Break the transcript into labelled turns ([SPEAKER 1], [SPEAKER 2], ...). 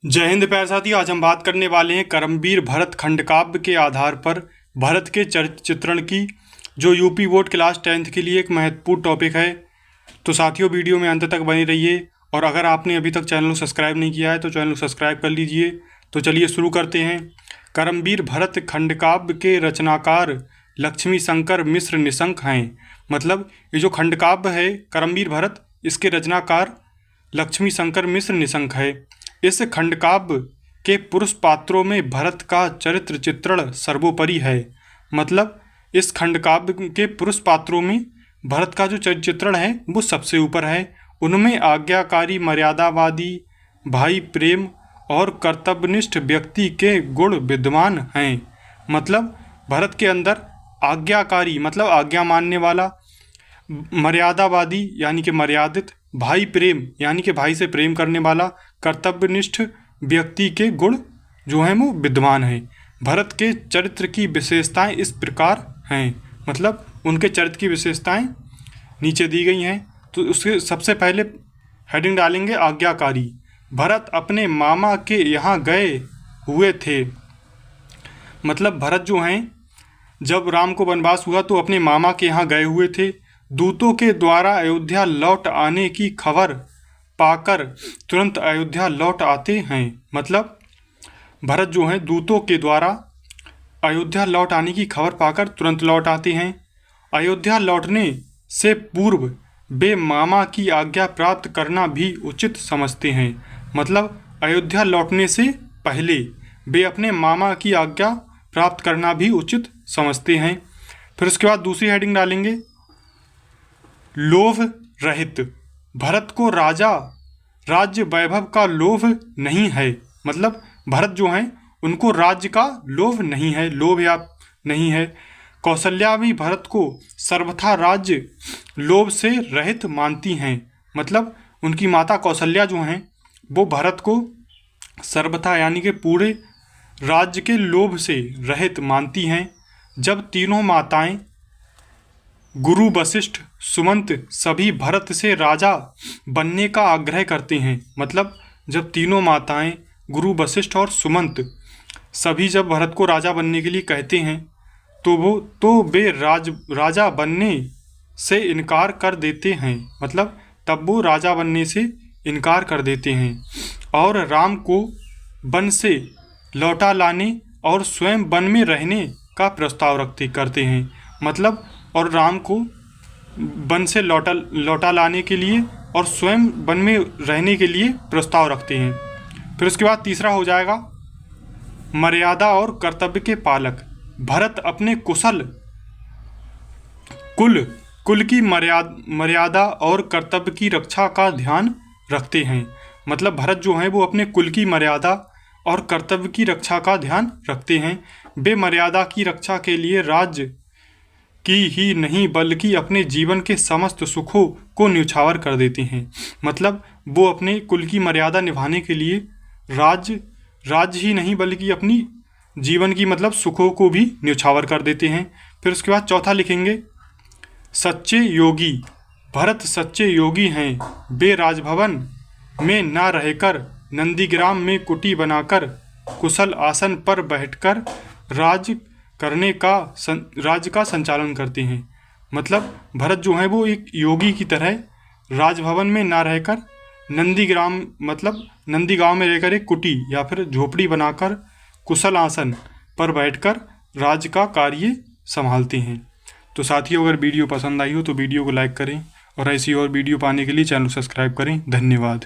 [SPEAKER 1] जय हिंद प्यारे साथियों। आज हम बात करने वाले हैं करमवीर भरत खंडकाव्य के आधार पर भरत के चरित्र चित्रण की, जो यूपी बोर्ड क्लास 10th के लिए एक महत्वपूर्ण टॉपिक है। तो साथियों, वीडियो में अंत तक बने रहिए और अगर आपने अभी तक चैनल को सब्सक्राइब नहीं किया है तो चैनल को सब्सक्राइब कर लीजिए। तो चलिए शुरू करते हैं। करमवीर भरत खंडकाव्य के रचनाकार लक्ष्मी शंकर मिश्र निशंक हैं। मतलब ये जो खंडकाव्य है करमवीर भरत, इसके रचनाकार लक्ष्मी शंकर मिश्र निशंक है। इस खंडकाव्य के पुरुष पात्रों में भरत का चरित्र चित्रण सर्वोपरि है। मतलब इस खंडकाव्य के पुरुष पात्रों में भरत का जो चरित्र चित्रण है वो सबसे ऊपर है। उनमें आज्ञाकारी, मर्यादावादी, भाई प्रेम और कर्तव्यनिष्ठ व्यक्ति के गुण विद्यमान हैं। मतलब भरत के अंदर आज्ञाकारी मतलब आज्ञा मानने वाला, मर्यादावादी यानी कि मर्यादित, भाई प्रेम यानी कि भाई से प्रेम करने वाला, कर्तव्यनिष्ठ व्यक्ति के गुण जो हैं वो विद्यमान हैं। भरत के चरित्र की विशेषताएं इस प्रकार हैं। मतलब उनके चरित्र की विशेषताएं नीचे दी गई हैं। तो उसके सबसे पहले हेडिंग डालेंगे आज्ञाकारी। भरत अपने मामा के यहाँ गए हुए थे। मतलब भरत जो हैं जब राम को वनवास हुआ तो अपने मामा के यहाँ गए हुए थे। दूतों के द्वारा अयोध्या लौट आने की खबर पाकर तुरंत अयोध्या लौट आते हैं। मतलब भरत जो हैं दूतों के द्वारा अयोध्या लौट आने की खबर पाकर तुरंत लौट आते हैं। अयोध्या लौटने से पूर्व वे मामा की आज्ञा प्राप्त करना भी उचित समझते हैं। मतलब अयोध्या लौटने से पहले वे अपने मामा की आज्ञा प्राप्त करना भी उचित समझते हैं। फिर उसके बाद दूसरी हेडिंग डालेंगे लोभ रहित। भरत को राज्य वैभव का लोभ नहीं है। मतलब भरत जो हैं उनको राज्य का लोभ नहीं है, लोभ या नहीं है। कौशल्या भी भरत को सर्वथा राज्य लोभ से रहित मानती हैं। मतलब उनकी माता कौशल्या जो हैं वो भरत को सर्वथा यानी कि पूरे राज्य के लोभ से रहित मानती हैं। जब तीनों माताएं गुरु वशिष्ठ, सुमंत सभी भरत से राजा बनने का आग्रह करते हैं। मतलब जब तीनों माताएं गुरु वशिष्ठ और सुमंत सभी जब भरत को राजा बनने के लिए कहते हैं तो वे राजा बनने से इनकार कर देते हैं। मतलब तब वो राजा बनने से इनकार कर देते हैं और राम को वन से लौटा लाने और स्वयं वन में रहने का प्रस्ताव करते हैं। मतलब और राम को वन से लौटा लाने के लिए और स्वयं वन में रहने के लिए प्रस्ताव रखते हैं। फिर उसके बाद तीसरा हो जाएगा मर्यादा और कर्तव्य के पालक। भरत अपने कुल की मर्यादा और कर्तव्य की रक्षा का ध्यान रखते हैं। मतलब भरत जो हैं वो अपने कुल की मर्यादा और कर्तव्य की रक्षा का ध्यान रखते हैं। वे मर्यादा की रक्षा के लिए राज्य की ही नहीं बल्कि अपने जीवन के समस्त सुखों को न्यौछावर कर देते हैं। मतलब वो अपने कुल की मर्यादा निभाने के लिए राज्य ही नहीं बल्कि अपनी जीवन की मतलब सुखों को भी न्यौछावर कर देते हैं। फिर उसके बाद चौथा लिखेंगे सच्चे योगी। भरत सच्चे योगी हैं। वे राजभवन में ना रहकर नंदीग्राम में कुटी बनाकर कुशल आसन पर बैठकर राज्य का संचालन करते हैं। मतलब भरत जो हैं वो एक योगी की तरह राजभवन में ना रहकर नंदीग्राम मतलब नंदीगांव में रहकर एक कुटी या फिर झोपड़ी बनाकर कुशल आसन पर बैठकर राज्य का कार्य संभालते हैं। तो साथियों, अगर वीडियो पसंद आई हो तो वीडियो को लाइक करें और ऐसी और वीडियो पाने के लिए चैनल को सब्सक्राइब करें। धन्यवाद।